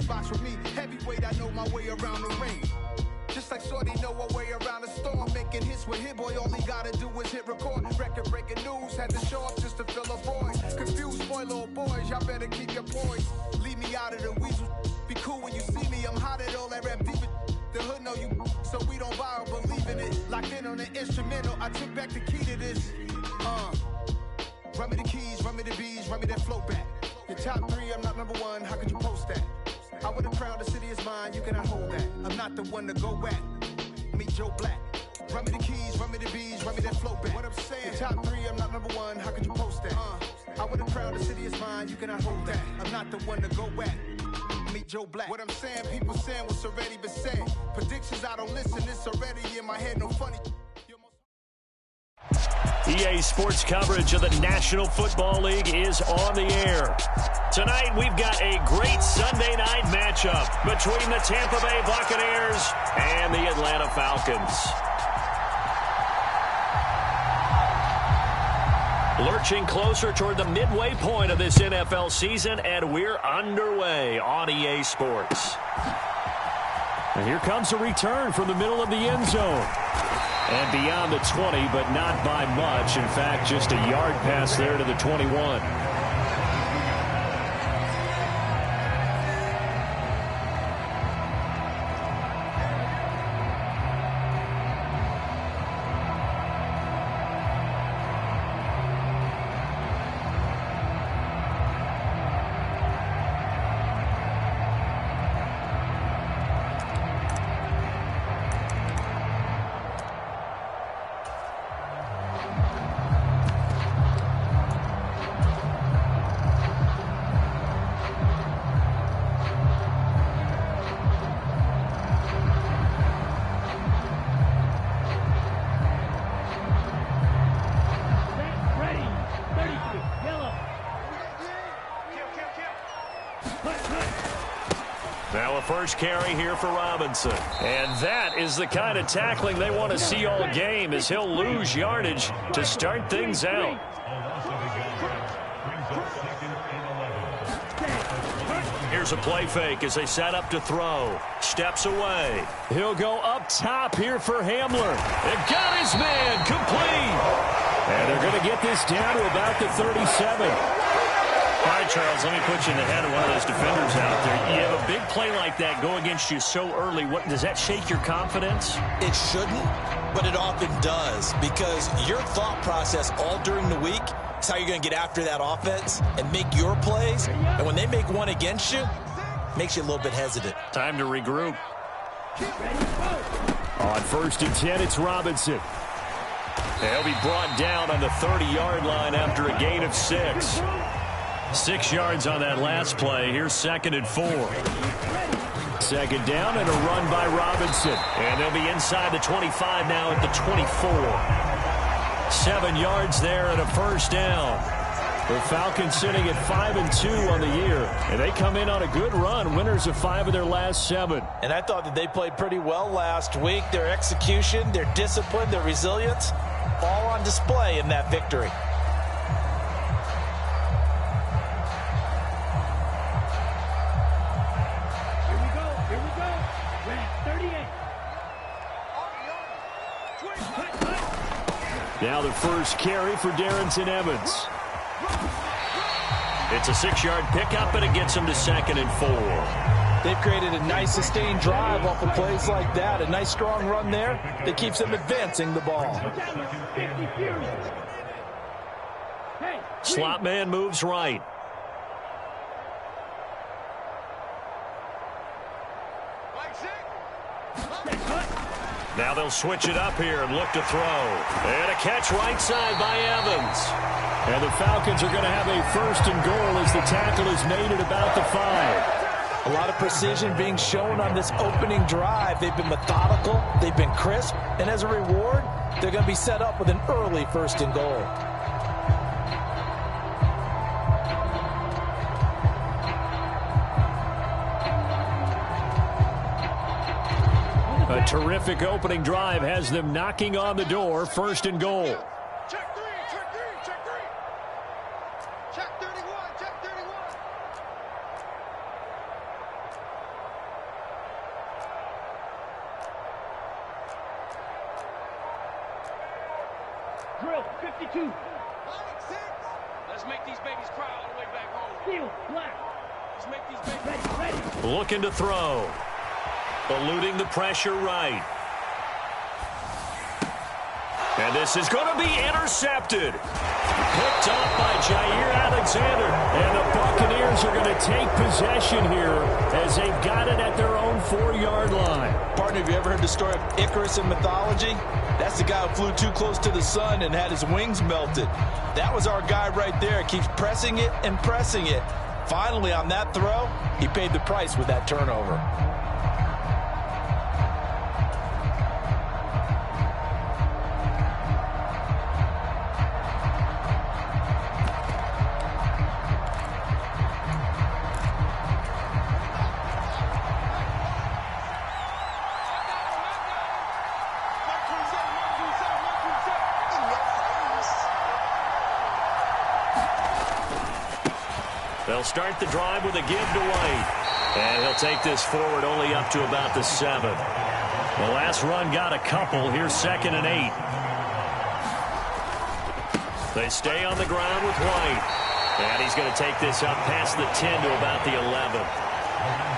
box with me. Heavyweight, I know my way around the ring. Just like Shorty know her way around the storm. Making hits with Hit Boy, all he gotta do is hit record. Record breaking news, had to show up just to fill a void. Confused, boy, little boys, y'all better keep your poise. Leave me out of the weasel. Be cool when you see me, I'm hot at all that rap deep. The hood know you, so we don't borrow, believe in it. Locked in on the instrumental, I took back the key to this. Run me the keys, run me the bees, run me that flow back. Your top 3, I'm not number 1, how could you post that? I would have crowned the city is mine, you cannot hold that. I'm not the one to go back. Meet Joe Black. Run me the keys, run me the bees, run me that flow back. What I'm saying, your top 3, I'm not number 1, how could you post that? I would have crowned the city is mine, you cannot hold that. I'm not the one to go back. Meet Joe Black. What I'm saying, people saying what's already been said. Predictions, I don't listen, it's already in my head, no funny. EA Sports coverage of the National Football League is on the air. Tonight, we've got a great Sunday night matchup between the Tampa Bay Buccaneers and the Atlanta Falcons. Lurching closer toward the midway point of this NFL season, and we're underway on EA Sports. And here comes a return from the middle of the end zone. And beyond the 20, but not by much. In fact, just a yard pass there to the 21. Now a first carry here for Robinson. And that is the kind of tackling they want to see all game, as he'll lose yardage to start things out. Here's a play fake as they set up to throw. Steps away. He'll go up top here for Hamler. It got his man complete. And they're going to get this down to about the 37. All right, Charles, let me put you in the head of one of those defenders out there. You have a big play like that go against you so early. What does that shake your confidence? It shouldn't, but it often does, because your thought process all during the week is how you're going to get after that offense and make your plays. And when they make one against you, it makes you a little bit hesitant. Time to regroup. On 1st and 10, it's Robinson. They'll be brought down on the 30-yard line after a gain of 6. 6 yards on that last play. Here's 2nd and 4. Second down and a run by Robinson. And they'll be inside the 25 now at the 24. 7 yards there and a first down. The Falcons sitting at 5-2 on the year. And they come in on a good run. Winners of 5 of their last 7. And I thought that they played pretty well last week. Their execution, their discipline, their resilience, all on display in that victory. Now the first carry for Darrington Evans. It's a 6-yard pickup, and it gets him to 2nd and 4. They've created a nice sustained drive off of plays like that. A nice strong run there that keeps them advancing the ball. Slot man moves right. Now they'll switch it up here and look to throw. And a catch right side by Evans. And the Falcons are going to have a 1st and goal as the tackle is made at about the 5. A lot of precision being shown on this opening drive. They've been methodical. They've been crisp. And as a reward, they're going to be set up with an early 1st and goal. A terrific opening drive has them knocking on the door. 1st and goal. Check 3, check 3, check 3. Check 31, check 31. Drill, 52. Let's make these babies cry all the way back home. Field, black. Let's make these babies ready. Looking to throw. Eluding the pressure right. And this is going to be intercepted. Picked up by Jayy Alexander. And the Buccaneers are going to take possession here as they've got it at their own 4-yard line. Partner, have you ever heard the story of Icarus in mythology? That's the guy who flew too close to the sun and had his wings melted. That was our guy right there. Keeps pressing it and pressing it. Finally, on that throw, he paid the price with that turnover. They'll start the drive with a give to White. And he'll take this forward only up to about the 7. The last run got a couple. Here's 2nd and 8. They stay on the ground with White. And he's going to take this up past the 10 to about the 11.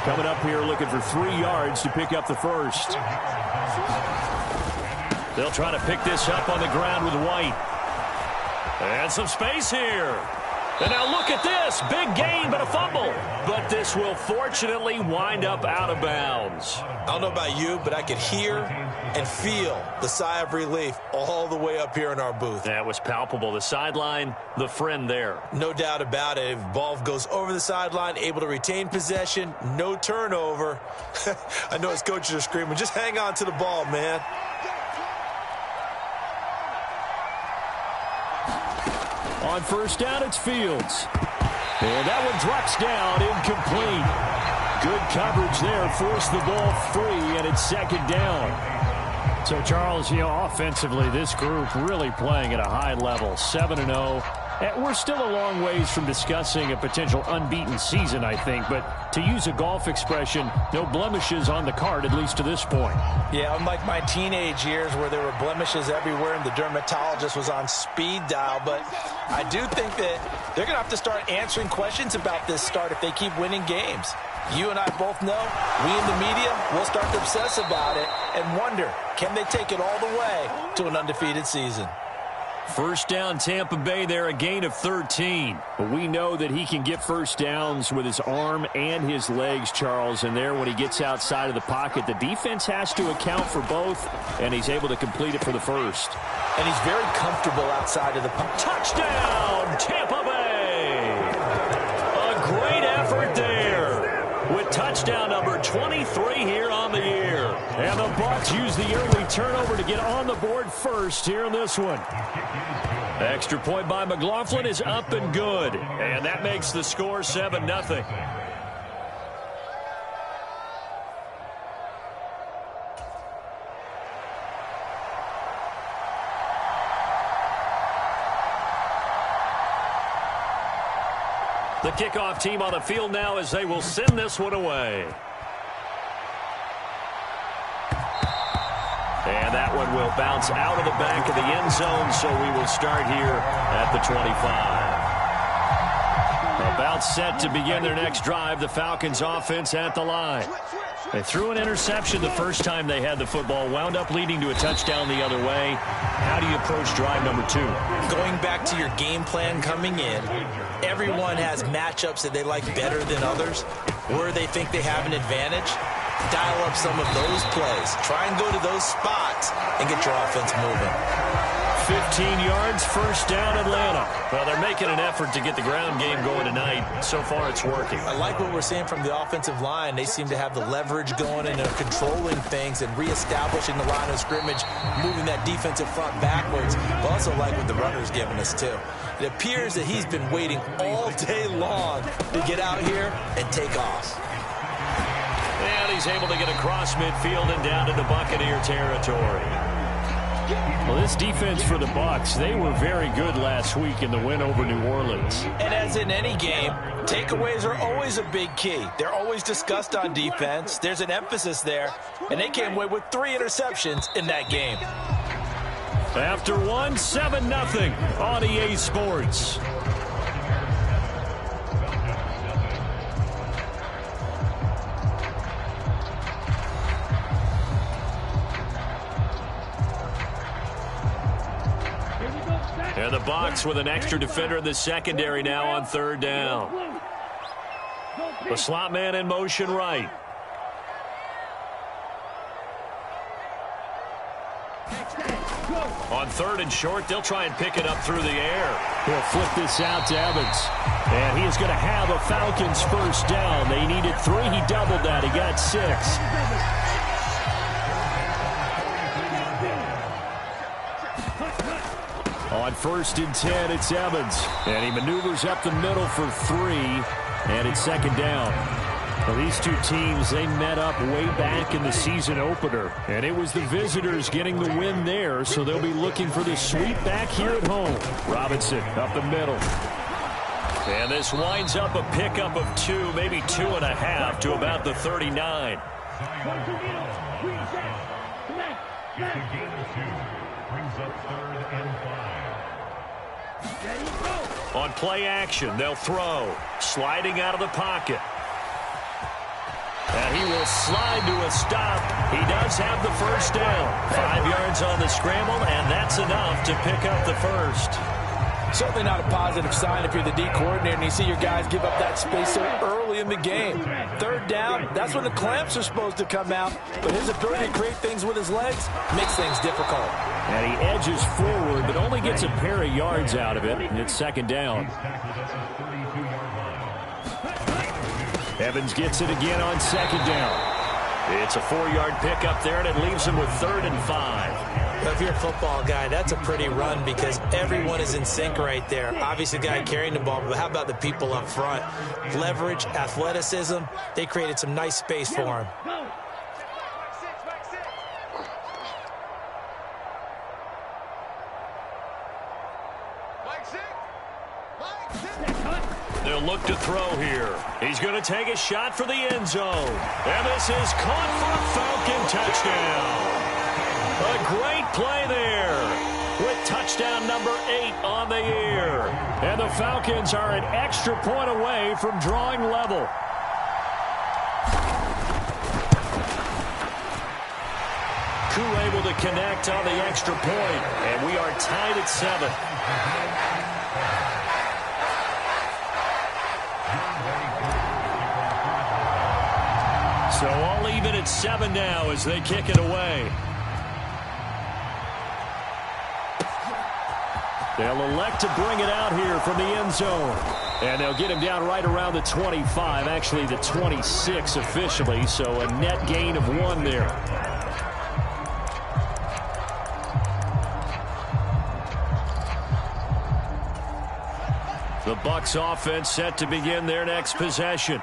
Coming up here looking for 3 yards to pick up the first. They'll try to pick this up on the ground with White. And some space here. And now look at this. Big gain, but a fumble. But this will fortunately wind up out of bounds. I don't know about you, but I could hear and feel the sigh of relief all the way up here in our booth. That was palpable. The sideline, the friend there. No doubt about it. If the ball goes over the sideline, able to retain possession, no turnover. I know his coaches are screaming, just hang on to the ball, man. On first down, it's Fields. And that one drops down, incomplete. Good coverage there, forced the ball free, and it's 2nd down. So, Charles, offensively, this group really playing at a high level, 7-0. We're still a long ways from discussing a potential unbeaten season, I think. But to use a golf expression, no blemishes on the card, at least to this point. Yeah, unlike my teenage years where there were blemishes everywhere and the dermatologist was on speed dial. But I do think that they're going to have to start answering questions about this start if they keep winning games. You and I both know, we in the media will start to obsess about it and wonder, can they take it all the way to an undefeated season? First down, Tampa Bay there, a gain of 13. But we know that he can get first downs with his arm and his legs, Charles. And there, when he gets outside of the pocket, the defense has to account for both, and he's able to complete it for the first. And he's very comfortable outside of the pocket. Touchdown, Tampa Bay! A great effort there with touchdown number 23 here on the year. And the Bucs use the early turnover to get on the board first here in this one. Extra point by McLaughlin is up and good. And that makes the score 7-0. The kickoff team on the field now as they will send this one away. And that one will bounce out of the back of the end zone, so we will start here at the 25. About set to begin their next drive, the Falcons offense at the line. They threw an interception the first time they had the football, wound up leading to a touchdown the other way. How do you approach drive number 2? Going back to your game plan coming in, everyone has matchups that they like better than others, where they think they have an advantage. Dial up some of those plays. Try and go to those spots and get your offense moving. 15 yards, first down, Atlanta. Well, they're making an effort to get the ground game going tonight. So far, it's working. I like what we're seeing from the offensive line. They seem to have the leverage going and they're controlling things and reestablishing the line of scrimmage, moving that defensive front backwards. But also like what the runner's giving us, too. It appears that he's been waiting all day long to get out here and take off. And he's able to get across midfield and down into Buccaneer territory. Well, this defense for the Bucs, they were very good last week in the win over New Orleans. And as in any game, takeaways are always a big key. They're always discussed on defense. There's an emphasis there, and they came away with 3 interceptions in that game. After one, 7-0 on EA Sports. And the Bucs with an extra defender in the secondary now on third down. The slot man in motion right. On third and short, they'll try and pick it up through the air. He'll flip this out to Evans. And he is going to have a Falcons first down. They needed 3. He doubled that. He got 6. On 1st and 10, it's Evans. And he maneuvers up the middle for 3. And it's second down. Well, these two teams, they met up way back in the season opener. And it was the visitors getting the win there, so they'll be looking for the sweep back here at home. Robinson up the middle. And this winds up a pickup of 2, maybe 2.5 to about the 39. On play action, they'll throw. Sliding out of the pocket. And he will slide to a stop. He does have the first down. 5 yards on the scramble, and that's enough to pick up the first. Certainly not a positive sign if you're the D coordinator and you see your guys give up that space so early in the game. Third down, that's when the clamps are supposed to come out. But his ability to create things with his legs makes things difficult. And he edges forward, but only gets a pair of yards out of it. And it's second down. Evans gets it again on second down. It's a 4-yard pickup there, and it leaves him with 3rd and 5. But if you're a football guy, that's a pretty run because everyone is in sync right there. Obviously, the guy carrying the ball, but how about the people up front? Leverage, athleticism, they created some nice space for him. They'll look to throw here. He's going to take a shot for the end zone. And this is caught for a Falcon touchdown. A great play there with touchdown number 8 on the year. And the Falcons are an extra point away from drawing level. Koo able to connect on the extra point. And we are tied at 7. So all even at 7 now as they kick it away. They'll elect to bring it out here from the end zone. And they'll get him down right around the 25, actually the 26 officially, so a net gain of 1 there. The Bucs offense set to begin their next possession.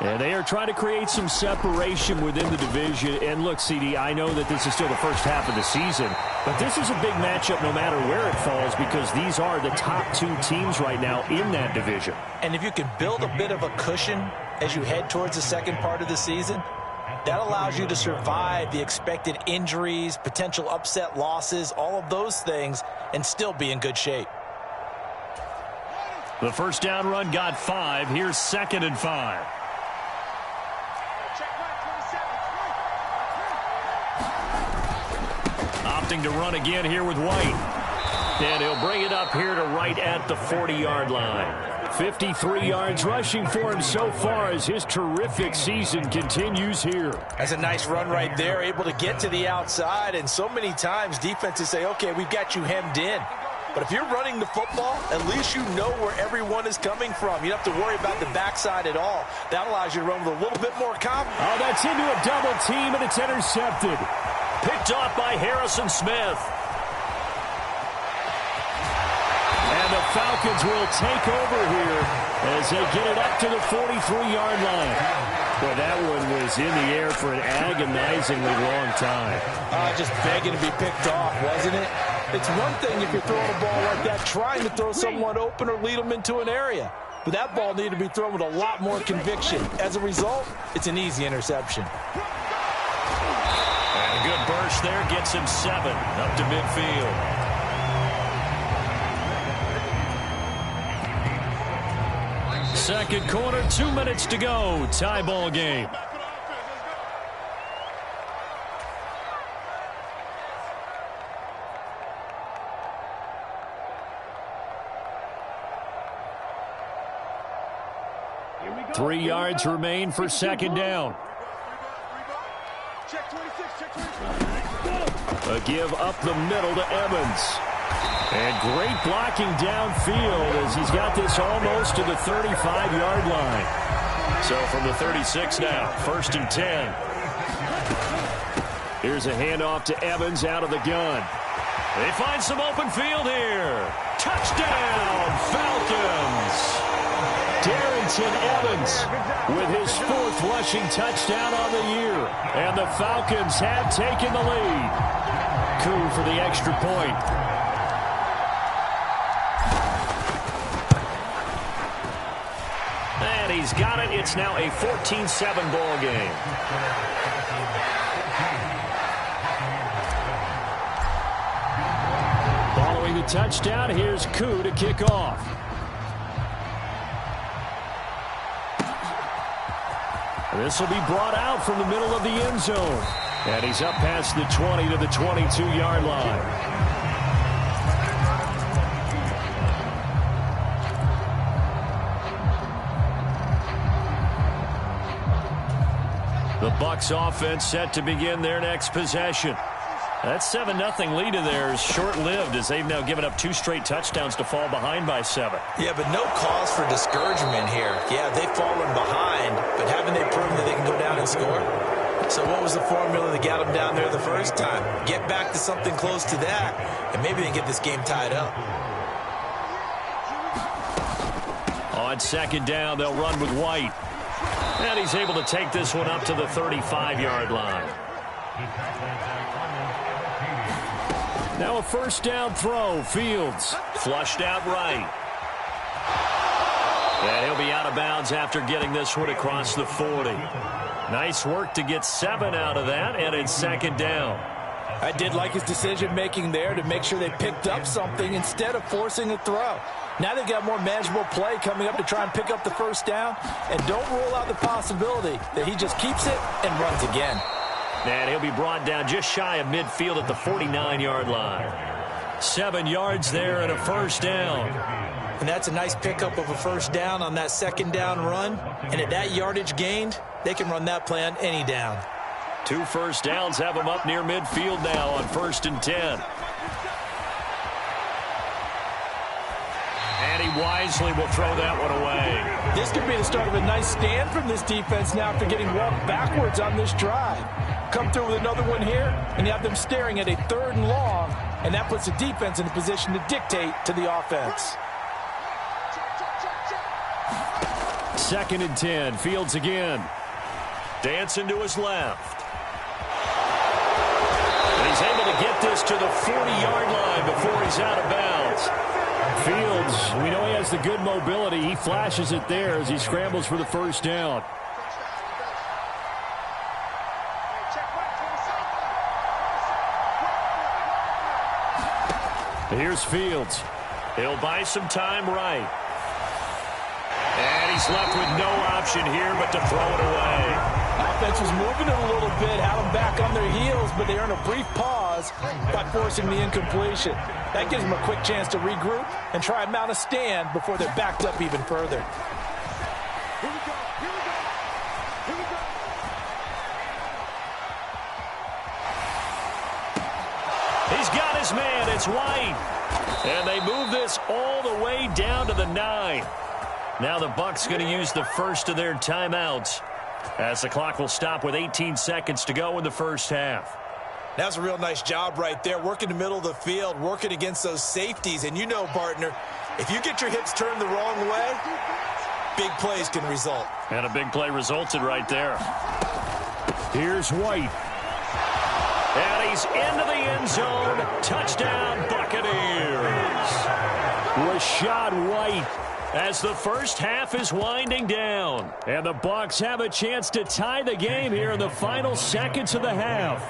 And they are trying to create some separation within the division. And look, CD, I know that this is still the first half of the season, but this is a big matchup no matter where it falls because these are the top 2 teams right now in that division. And if you can build a bit of a cushion as you head towards the second part of the season, that allows you to survive the expected injuries, potential upset losses, all of those things, and still be in good shape. The first down run got 5. Here's 2nd and 5. Opting to run again here with White. And he'll bring it up here to right at the 40-yard line. 53 yards rushing for him so far as his terrific season continues here. That's a nice run right there, able to get to the outside. And so many times defenses say, okay, we've got you hemmed in. But if you're running the football, at least you know where everyone is coming from. You don't have to worry about the backside at all. That allows you to run with a little bit more confidence. Oh, that's into a double team, and it's intercepted. Picked off by Harrison Smith. And the Falcons will take over here as they get it up to the 43-yard line. Well, that one was in the air for an agonizingly long time. Just begging to be picked off, wasn't it? It's one thing if you're throwing a ball like that, trying to throw someone open or lead them into an area. But that ball needed to be thrown with a lot more conviction. As a result, it's an easy interception. And a good burst there gets him 7 up to midfield. Second quarter, 2 minutes to go. Tie ball game. Three yards remain for second down. A give up the middle to Evans. And great blocking downfield as he's got this almost to the 35-yard line. So from the 36 now, 1st and 10. Here's a handoff to Evans out of the gun. They find some open field here. Touchdown, Falcons! Darrington Evans with his 4th rushing touchdown on the year. And the Falcons have taken the lead. Coup for the extra point. And he's got it. It's now a 14-7 ball game. Following the touchdown, here's Coup to kick off. This will be brought out from the middle of the end zone. And he's up past the 20 to the 22-yard line. The Bucs offense set to begin their next possession. That 7-0 lead of theirs short-lived as they've now given up 2 straight touchdowns to fall behind by 7. Yeah, but no cause for discouragement here. Yeah, they've fallen behind, but haven't they proven that they can go down and score? So what was the formula that got them down there the first time? Get back to something close to that, and maybe they can get this game tied up. On second down, they'll run with White. And he's able to take this one up to the 35-yard line. Now a first down throw. Fields flushed out right. And he'll be out of bounds after getting this one across the 40. Nice work to get 7 out of that, and it's second down. I did like his decision-making there to make sure they picked up something instead of forcing a throw. Now they've got more manageable play coming up to try and pick up the first down, and don't rule out the possibility that he just keeps it and runs again. And he'll be brought down just shy of midfield at the 49-yard line. 7 yards there and a first down. And that's a nice pickup of a first down on that second down run. And at that yardage gained, they can run that play on any down. 2 first downs have them up near midfield now on 1st and 10. And he wisely will throw that one away. This could be the start of a nice stand from this defense now after getting walked backwards on this drive. Come through with another one here, and you have them staring at a 3rd and long, and that puts the defense in a position to dictate to the offense. 2nd and 10. Fields again. Dancing to his left. And he's able to get this to the 40-yard line before he's out of bounds. Fields, we know he has the good mobility. He flashes it there as he scrambles for the first down. Here's Fields. He'll buy some time right. And he's left with no option here but to throw it away. Offense was moving it a little bit, had them back on their heels, but they earn a brief pause by forcing the incompletion. That gives them a quick chance to regroup and try and mount a stand before they're backed up even further. He's got his man. It's White. And they move this all the way down to the 9. Now the Bucs going to use the first of their timeouts as the clock will stop with 18 seconds to go in the first half. That's a real nice job right there, working the middle of the field, working against those safeties. And you know, partner, if you get your hips turned the wrong way, big plays can result. And a big play resulted right there. Here's White. And he's into the end zone. Touchdown, Buccaneers. Rashad White. As the first half is winding down. And the Bucs have a chance to tie the game here in the final seconds of the half.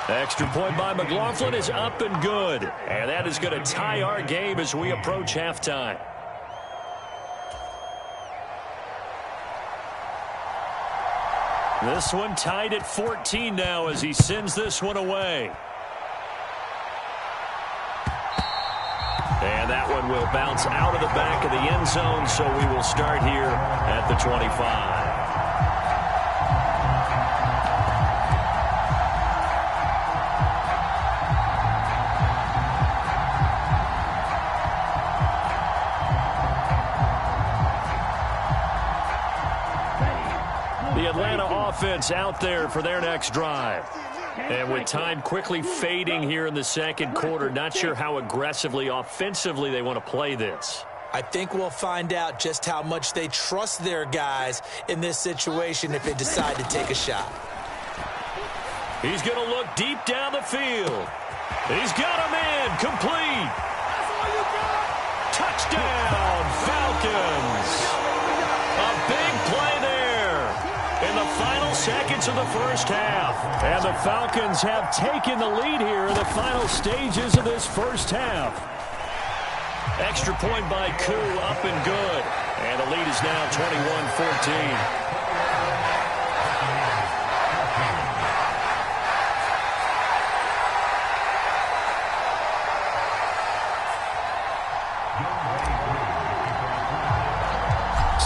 Extra point by McLaughlin is up and good. And that is going to tie our game as we approach halftime. This one tied at 14 now as he sends this one away. And that one will bounce out of the back of the end zone, so we will start here at the 25. The Atlanta offense out there for their next drive. And with time quickly fading here in the second quarter, not sure how aggressively, offensively they want to play this. I think we'll find out just how much they trust their guys in this situation if they decide to take a shot. He's going to look deep down the field. He's got him in, complete. Touchdown, Falcons. A big play there in the final seconds of the first half. And the Falcons have taken the lead here in the final stages of this first half. Extra point by Koo, up and good. And the lead is now 21-14.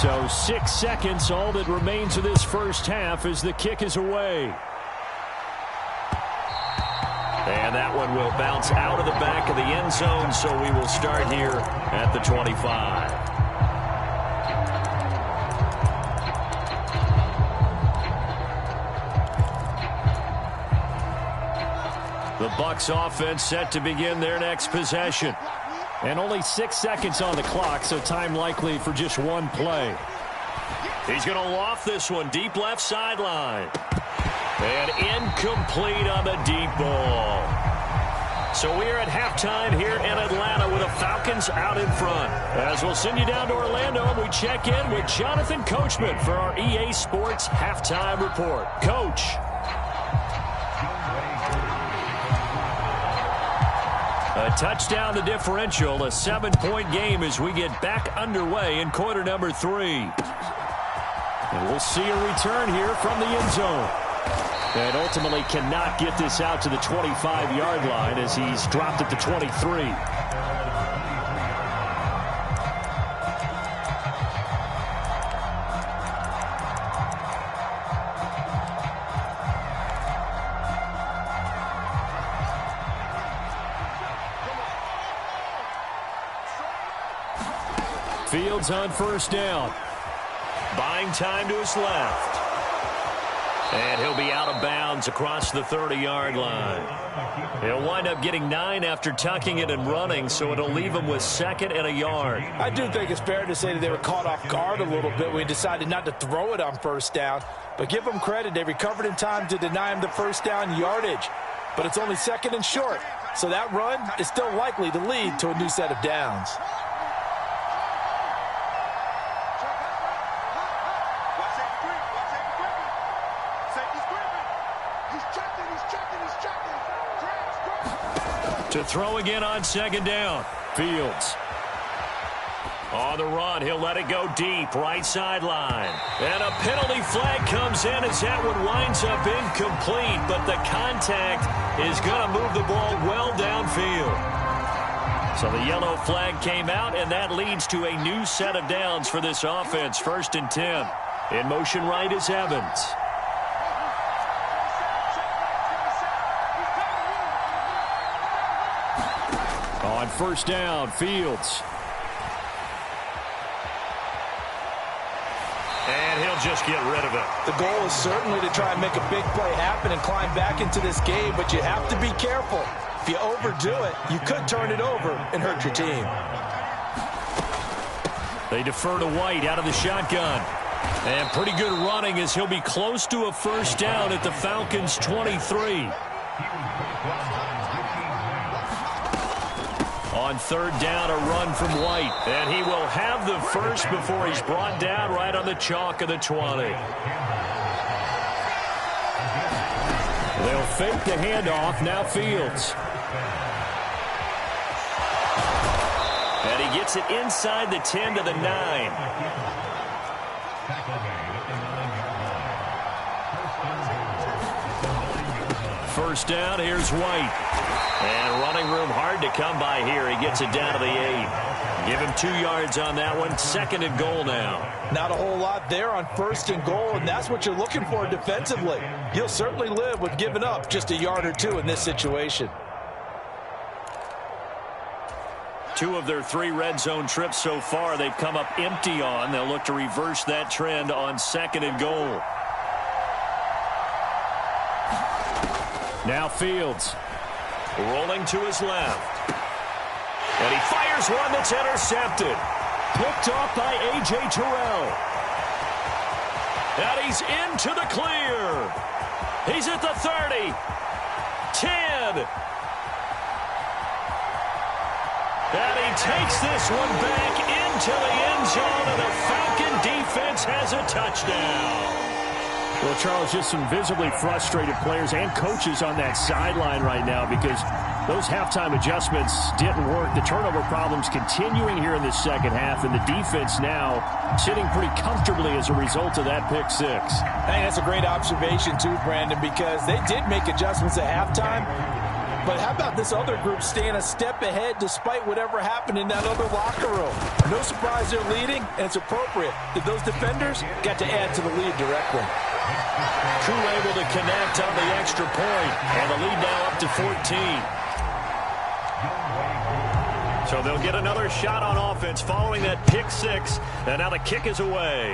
So 6 seconds, all that remains of this first half as the kick is away. And that one will bounce out of the back of the end zone, so we will start here at the 25. The Bucs offense set to begin their next possession. And only 6 seconds on the clock, so time likely for just one play. He's going to loft this one deep left sideline. And incomplete on the deep ball. So we are at halftime here in Atlanta with the Falcons out in front. As we'll send you down to Orlando, and we check in with Jonathan Coachman for our EA Sports Halftime Report. Coach. A touchdown the differential, a 7-point game as we get back underway in quarter number 3. And we'll see a return here from the end zone. And ultimately cannot get this out to the 25-yard line as he's dropped at the 23. Fields on first down. Buying time to his left. And he'll be out of bounds across the 30-yard line. He'll wind up getting 9 after tucking it and running, so it'll leave him with second and a yard. I do think it's fair to say that they were caught off guard a little bit when he decided not to throw it on first down. But give them credit, they recovered in time to deny him the first down yardage. But it's only second and short, so that run is still likely to lead to a new set of downs. To throw again on second down. Fields. On the run, he'll let it go deep, right sideline. And a penalty flag comes in as that one winds up incomplete, but the contact is going to move the ball well downfield. So the yellow flag came out, and that leads to a new set of downs for this offense. 1st and 10. In motion right is Evans. On first down, Fields. And he'll just get rid of it. The goal is certainly to try and make a big play happen and climb back into this game, but you have to be careful. If you overdo it, you could turn it over and hurt your team. They defer to White out of the shotgun. And pretty good running as he'll be close to a first down at the Falcons' 23. On third down, a run from White. And he will have the first before he's brought down right on the chalk of the 20. They'll fake the handoff. Now Fields. And he gets it inside the 10 to the 9. First down, here's White. And running room hard to come by here. He gets it down to the 8. Give him 2 yards on that one. 2nd and goal now. Not a whole lot there on 1st and goal, and that's what you're looking for defensively. You'll certainly live with giving up just a yard or 2 in this situation. 2 of their 3 red zone trips so far they've come up empty on. They'll look to reverse that trend on 2nd and goal. Now Fields. Rolling to his left. And he fires one that's intercepted. Picked off by A.J. Terrell. And he's into the clear. He's at the 30. 10. And he takes this one back into the end zone, and the Falcon defense has a touchdown. Well, Charles, just some visibly frustrated players and coaches on that sideline right now because those halftime adjustments didn't work. The turnover problems continuing here in the second half, and the defense now sitting pretty comfortably as a result of that pick 6. I think that's a great observation, too, Brandon, because they did make adjustments at halftime. But how about this other group staying a step ahead despite whatever happened in that other locker room? No surprise they're leading, and it's appropriate that those defenders got to add to the lead directly. Crew able to connect on the extra point, and the lead now up to 14. So they'll get another shot on offense following that pick 6, and now the kick is away.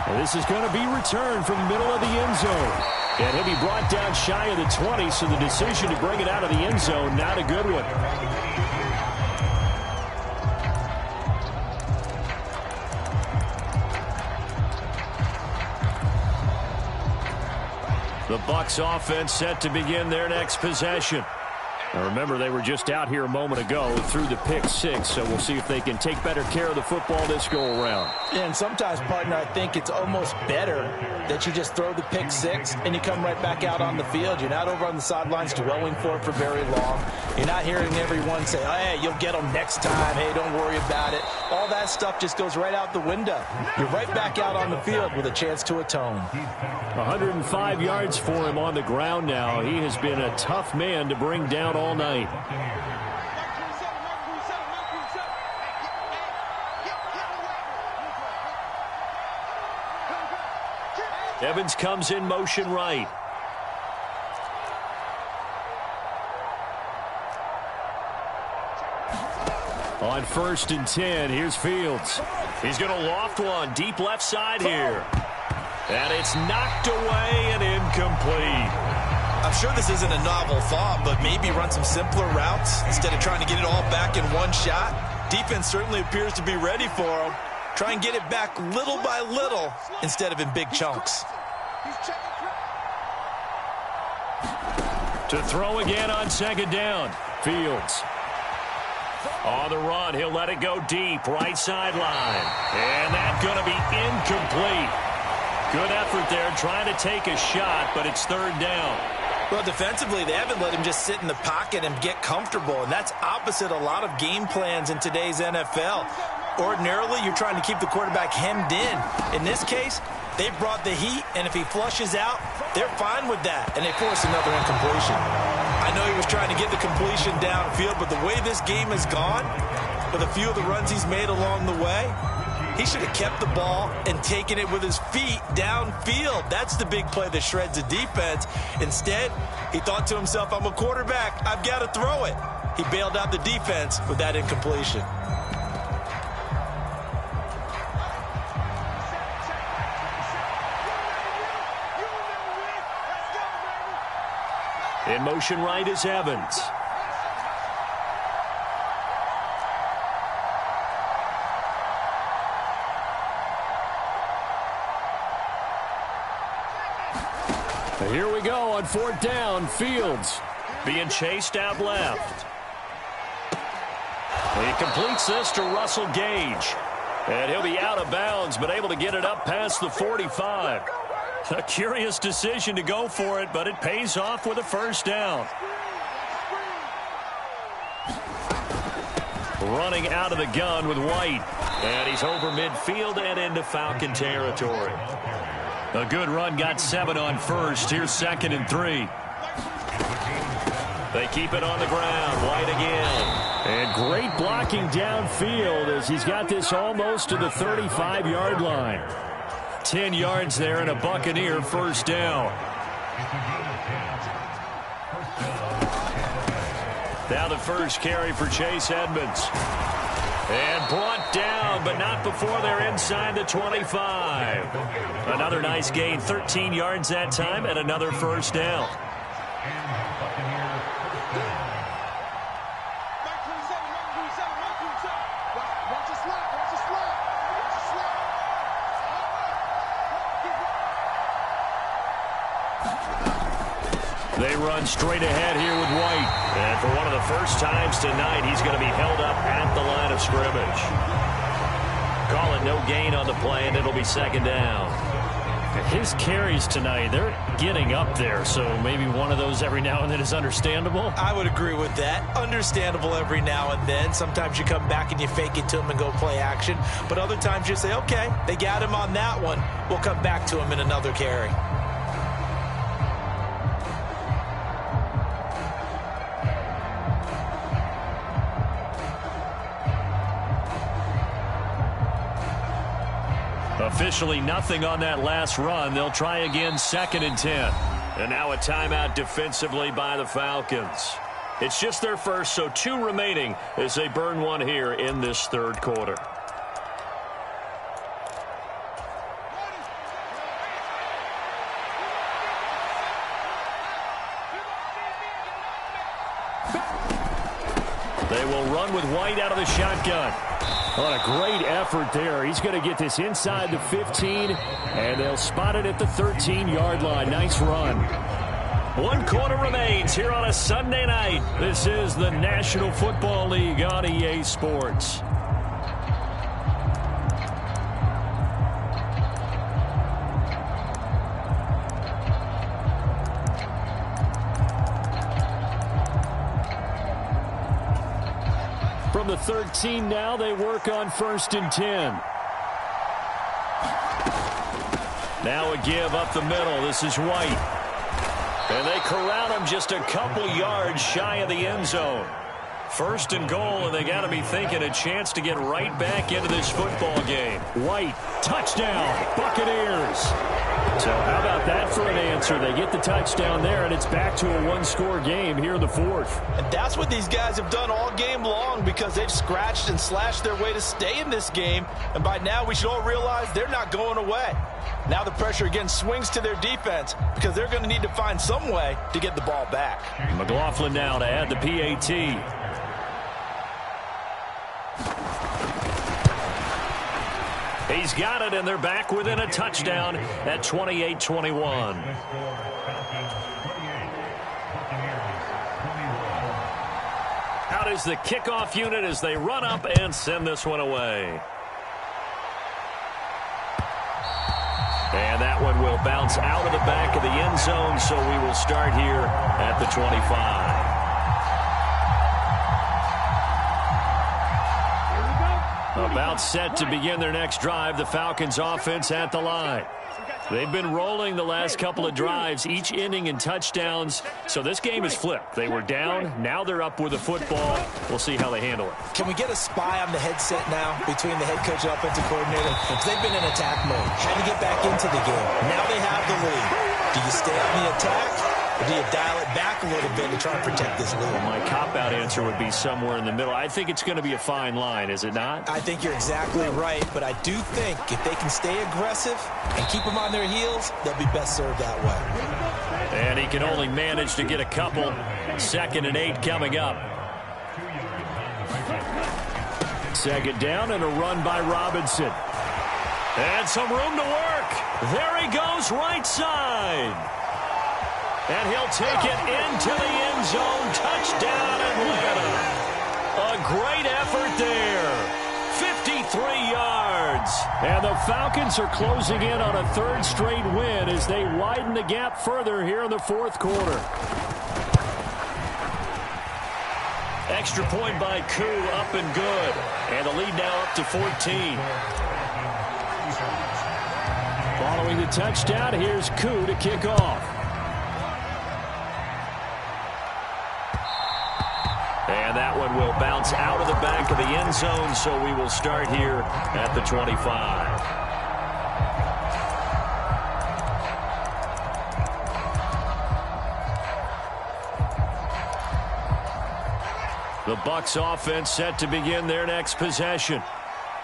And this is going to be returned from the middle of the end zone. And he'll be brought down shy of the 20, so the decision to bring it out of the end zone, not a good one. The Bucs offense set to begin their next possession. Now remember, they were just out here a moment ago through the pick 6, so we'll see if they can take better care of the football this go-around. And sometimes, partner, I think it's almost better that you just throw the pick 6 and you come right back out on the field. You're not over on the sidelines dwelling for it for very long. You're not hearing everyone say, oh, hey, you'll get them next time. Hey, don't worry about it. All that stuff just goes right out the window. You're right back out on the field with a chance to atone. 105 yards for him on the ground now. He has been a tough man to bring down all night. Evans comes in motion right. On 1st and 10, here's Fields. He's going to loft one deep left side here. And it's knocked away and incomplete. I'm sure this isn't a novel thought, but maybe run some simpler routes instead of trying to get it all back in one shot. Defense certainly appears to be ready for him. Try and get it back little by little instead of in big chunks. To throw again on 2nd down. Fields. On the run, he'll let it go deep, right sideline. And that's going to be incomplete. Good effort there, trying to take a shot, but it's 3rd down. Well, defensively, they haven't let him just sit in the pocket and get comfortable, and that's opposite a lot of game plans in today's NFL. Ordinarily, you're trying to keep the quarterback hemmed in. In this case, they brought the heat, and if he flushes out, they're fine with that, and they force another incompletion. I know he was trying to get the completion downfield, but the way this game has gone, with a few of the runs he's made along the way, he should have kept the ball and taken it with his feet downfield. That's the big play that shreds the defense. Instead, he thought to himself, I'm a quarterback. I've got to throw it. He bailed out the defense with that incompletion. In motion right is Evans. Here we go on 4th down. Fields being chased out left. He completes this to Russell Gage. And he'll be out of bounds, but able to get it up past the 45. A curious decision to go for it, but it pays off with a first down. Running out of the gun with White. And he's over midfield and into Falcon territory. A good run, got 7 on first. Here's 2nd and 3. They keep it on the ground. White again. And great blocking downfield as he's got this almost to the 35-yard line. 10 yards there and a Buccaneer first down. Now the first carry for Chase Edmonds. And brought down, but not before they're inside the 25. Another nice gain, 13 yards that time, and another first down. They run straight ahead here with White. And for one of the first times tonight, he's going to be held up at the line of scrimmage. Call it no gain on the play, and it'll be 2nd down. His carries tonight, they're getting up there, so maybe one of those every now and then is understandable. I would agree with that. Understandable every now and then. Sometimes you come back and you fake it to him and go play action. But other times you say, okay, they got him on that one. We'll come back to him in another carry. Officially nothing on that last run. They'll try again, 2nd and 10. And now a timeout defensively by the Falcons. It's just their first, so 2 remaining as they burn one here in this third quarter. They will run with White out of the shotgun. What a great effort there. He's going to get this inside the 15, and they'll spot it at the 13-yard line. Nice run. 1 quarter remains here on a Sunday night. This is the National Football League on EA Sports. From the 13 now, they work on 1st and 10. Now a give up the middle. This is White. And they corral him just a couple yards shy of the end zone. 1st and goal, and they got to be thinking a chance to get right back into this football game. White, touchdown, Buccaneers. So how about that for an answer? They get the touchdown there, and it's back to a 1-score game here in the 4th. And that's what these guys have done all game long because they've scratched and slashed their way to stay in this game. And by now, we should all realize they're not going away. Now the pressure again swings to their defense because they're going to need to find some way to get the ball back. McLaughlin now to add the PAT. He's got it, and they're back within a touchdown at 28-21. Out is the kickoff unit as they run up and send this one away. And that one will bounce out of the back of the end zone, so we will start here at the 25. About set to begin their next drive, the Falcons offense at the line. They've been rolling the last couple of drives, each inning in touchdowns, so this game is flipped. They were down, now they're up with the football. We'll see how they handle it. Can we get a spy on the headset now between the head coach and offensive coordinator? Because they've been in attack mode, had to get back into the game. Now they have the lead. Do you stay on the attack? Or do you dial it back a little bit to try and protect this lead? Well, my cop-out answer would be somewhere in the middle. I think it's going to be a fine line, is it not? I think you're exactly right, but I do think if they can stay aggressive and keep them on their heels, they'll be best served that way. And he can only manage to get a couple. 2nd and 8 coming up. 2nd down and a run by Robinson. And some room to work. There he goes, right side. And he'll take it into the end zone. Touchdown, Atlanta. A great effort there. 3 yards. And the Falcons are closing in on a 3rd straight win as they widen the gap further here in the 4th quarter. Extra point by Koo, up and good. And the lead now up to 14. Following the touchdown, here's Koo to kick off. And that one will bounce out of the back of the end zone, so we will start here at the 25. The Bucs offense set to begin their next possession.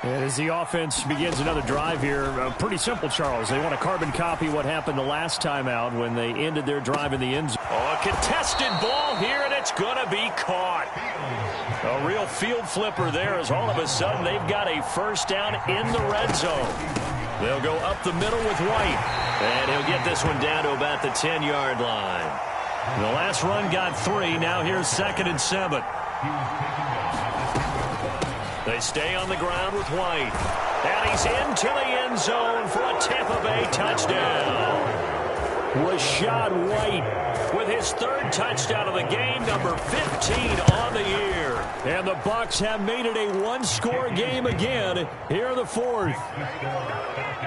And as the offense begins another drive here, pretty simple, Charles. They want to carbon copy what happened the last time out when they ended their drive in the end zone. Oh, a contested ball here, and it's going to be caught. A real field flipper there as all of a sudden they've got a first down in the red zone. They'll go up the middle with White, and he'll get this one down to about the 10-yard line. The last run got 3. Now here's 2nd and 7. They stay on the ground with White. And he's into the end zone for a Tampa Bay touchdown. Rashad White with his 3rd touchdown of the game, number 15 on the year. And the Bucs have made it a 1-score game again here in the 4th.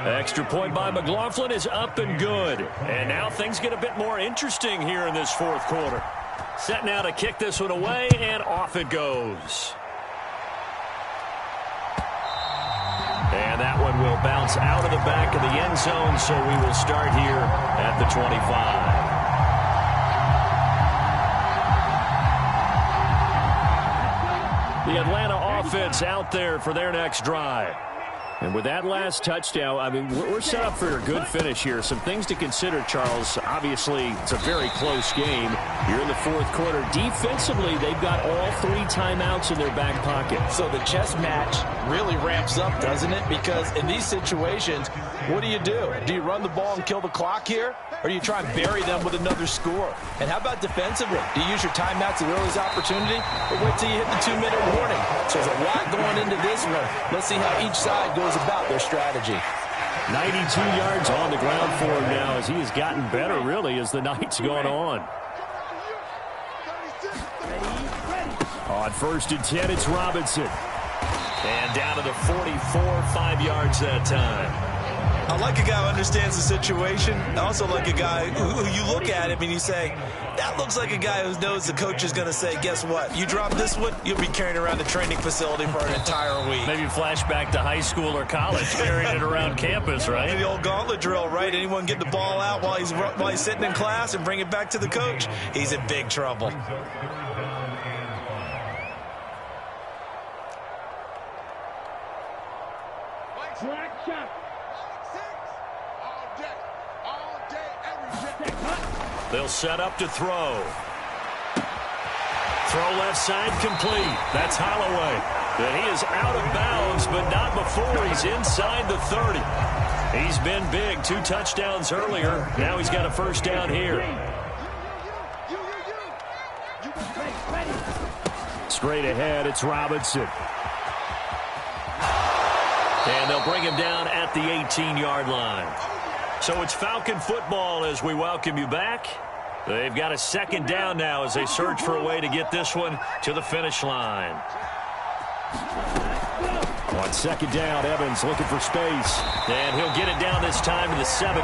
Extra point by McLaughlin is up and good. And now things get a bit more interesting here in this 4th quarter. Set now to kick this one away, and off it goes. And that one will bounce out of the back of the end zone, so we will start here at the 25. The Atlanta offense out there for their next drive. And with that last touchdown, I mean, we're set up for a good finish here. Some things to consider, Charles. Obviously, it's a very close game. You're in the 4th quarter. Defensively, they've got all 3 timeouts in their back pocket. So the chess match really ramps up, doesn't it? Because in these situations, what do? Do you run the ball and kill the clock here? Or do you try and bury them with another score? And how about defensively? Do you use your timeouts at earliest opportunity? Or wait till you hit the 2-minute warning? So there's a lot going into this one. Let's see how each side goes about their strategy. 92 yards on the ground for him now as he has gotten better, really, as the night's gone on. On 1st and 10, it's Robinson. And down to the 44, 5 yards that time. I like a guy who understands the situation. I also like a guy who you look at him and you say, that looks like a guy who knows the coach is going to say, guess what? You drop this one, you'll be carrying around the training facility for an entire week. Maybe flashback to high school or college, carrying it around campus, right? The old gauntlet drill, right? Anyone get the ball out while he's sitting in class and bring it back to the coach? He's in big trouble. They'll set up to throw. Throw left side complete. That's Holloway. But he is out of bounds, but not before he's inside the 30. He's been big. 2 touchdowns earlier. Now he's got a first down here. Straight ahead, it's Robinson. And they'll bring him down at the 18-yard line. So it's Falcon football as we welcome you back. They've got a 2nd down now as they search for a way to get this one to the finish line. On 2nd down, Evans looking for space. And he'll get it down this time to the 17.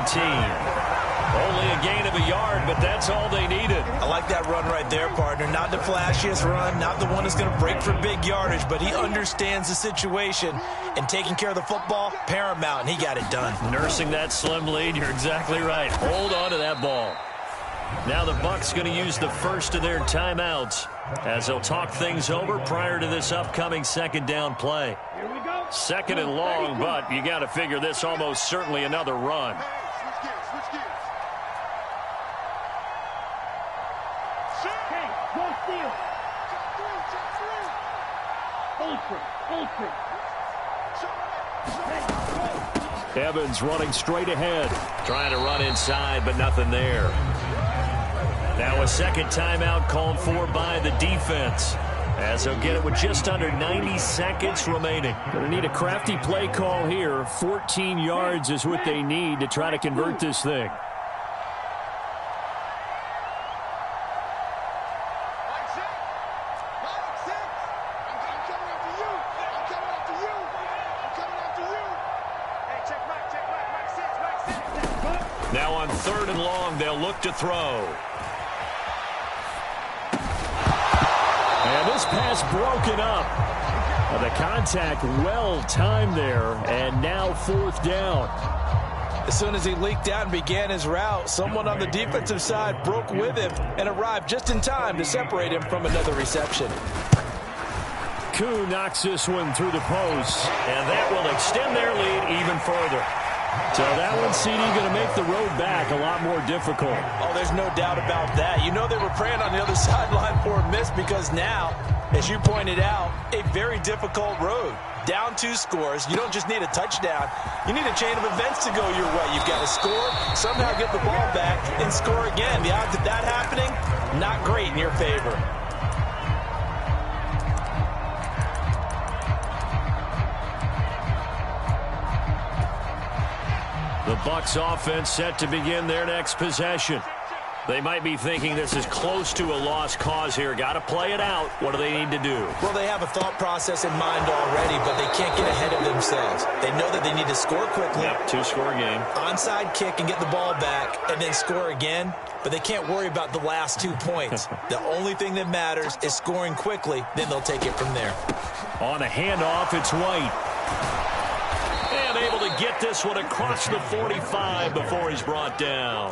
Only a gain of a yard, but that's all they needed. I like that run right there, partner. Not the flashiest run, not the one that's going to break for big yardage, but he understands the situation, and taking care of the football, paramount, and he got it done. Nursing that slim lead, you're exactly right. Hold on to that ball. Now the Bucs going to use the first of their timeouts as they'll talk things over prior to this upcoming 2nd down play. 2nd and long, but you got to figure this almost certainly another run. Evans running straight ahead. Trying to run inside, but nothing there. Now a 2nd timeout called for by the defense. as they'll get it with just under 90 seconds remaining. Going to need a crafty play call here. 14 yards is what they need to try to convert this thing. Now on 3rd and long, they'll look to throw. And this pass broken up. The contact well timed there, and now 4th down. As soon as he leaked out and began his route, someone on the defensive side broke with him and arrived just in time to separate him from another reception. Koo knocks this one through the post. And that will extend their lead even further. So that one, CD, going to make the road back a lot more difficult. Oh, there's no doubt about that. You know they were praying on the other sideline for a miss because now, as you pointed out, a very difficult road. Down 2 scores. You don't just need a touchdown. You need a chain of events to go your way. You've got to score, somehow get the ball back, and score again. The odds of that happening, not great in your favor. The Bucs offense set to begin their next possession. They might be thinking this is close to a lost cause here. Got to play it out. What do they need to do? Well, they have a thought process in mind already, but they can't get ahead of themselves. They know that they need to score quickly. Yep, 2-score game. Onside kick and get the ball back and then score again. But they can't worry about the last 2 points. The only thing that matters is scoring quickly. Then they'll take it from there. On a handoff, it's White. And able to get this one across the 45 before he's brought down.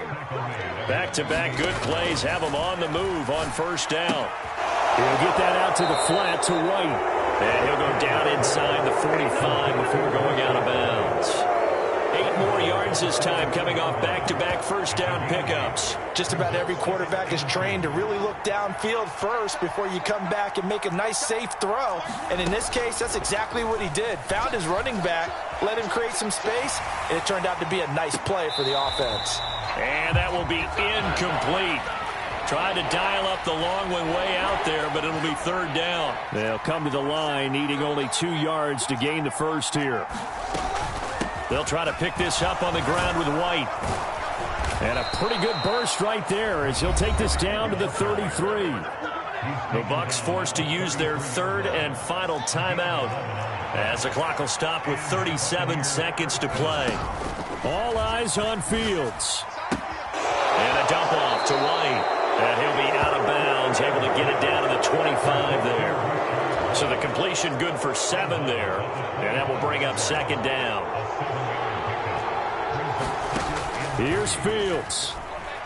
Back-to-back good plays have him on the move on 1st down. He'll get that out to the flat to White. And he'll go down inside the 45 before going out of bounds. 8 more yards this time, coming off back-to-back 1st down pickups. Just about every quarterback is trained to really look downfield first before you come back and make a nice, safe throw. And in this case, that's exactly what he did. Found his running back, let him create some space, and it turned out to be a nice play for the offense. And that will be incomplete. Tried to dial up the long one way out there, but it'll be 3rd down. They'll come to the line, needing only 2 yards to gain the first here. They'll try to pick this up on the ground with White. And a pretty good burst right there as he'll take this down to the 33. The Bucs forced to use their 3rd and final timeout as the clock will stop with 37 seconds to play. All eyes on Fields. And a dump off to White. And he'll be out of bounds, able to get it down to the 25 there. So the completion good for 7 there. And that will bring up 2nd down. Here's Fields.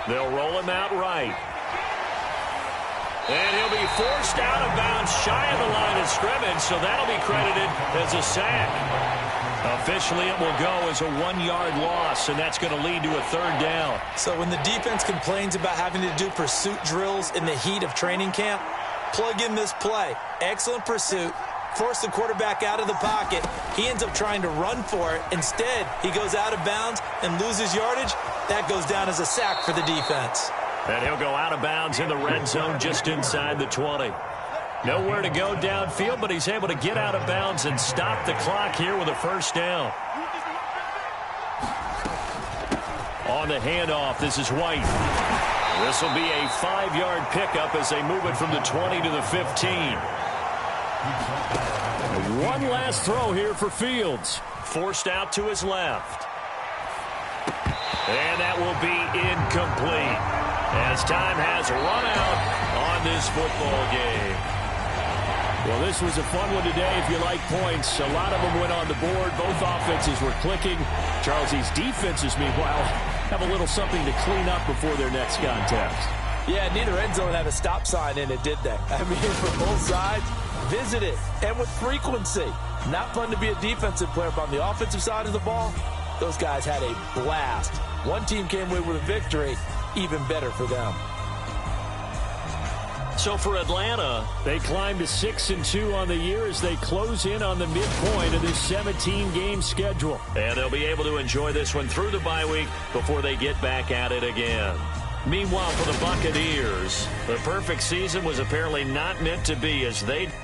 They'll roll him out right. And he'll be forced out of bounds shy of the line of scrimmage, so that'll be credited as a sack. Officially, it will go as a 1-yard loss, and that's going to lead to a 3rd down. So when the defense complains about having to do pursuit drills in the heat of training camp, plug in this play. Excellent pursuit. Force the quarterback out of the pocket. He ends up trying to run for it. Instead, he goes out of bounds and loses yardage. That goes down as a sack for the defense. And he'll go out of bounds in the red zone just inside the 20. Nowhere to go downfield, but he's able to get out of bounds and stop the clock here with a 1st down. On the handoff, this is White. This will be a 5-yard pickup as they move it from the 20 to the 15. One last throw here for Fields. Forced out to his left. And that will be incomplete as time has run out on this football game. Well, this was a fun one today if you like points. A lot of them went on the board. Both offenses were clicking. Charles, these defenses, meanwhile, have a little something to clean up before their next contest. Yeah, neither end zone had a stop sign in it, did they? I mean, for both sides, visit it, and with frequency. Not fun to be a defensive player, but on the offensive side of the ball, those guys had a blast. One team came away with a victory, even better for them. So for Atlanta, they climb to 6-2 on the year as they close in on the midpoint of this 17-game schedule. And they'll be able to enjoy this one through the bye week before they get back at it again. Meanwhile, for the Buccaneers, the perfect season was apparently not meant to be as they